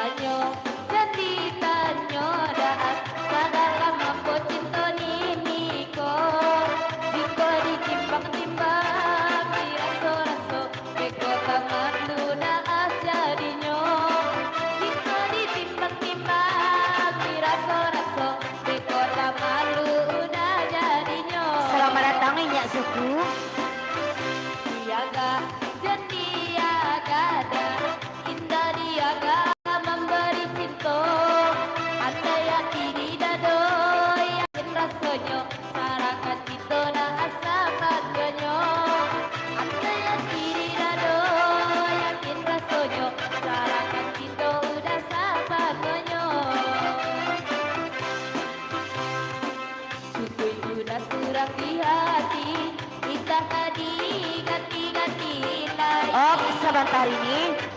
tanyo jadi tanyo daat segala mampu cinta niko diko ditimbang-timbang diraso-raso beko tamat lunaas jadinya diko ditimbang-timbang diraso-raso beko tamat lunaas jadinya. Selamat datang Nyak Suku. Diaga jeniaga dan indah diaga memberi cinta anda yang diri dado yakin rasanya sarakan kita na asapan ganyo anda yang diri dado yakin rasanya sarakan kita udah sahabat ganyo Sukui udah surat di hati kita tadi ganti-ganti lagi. Oh, sebentar ini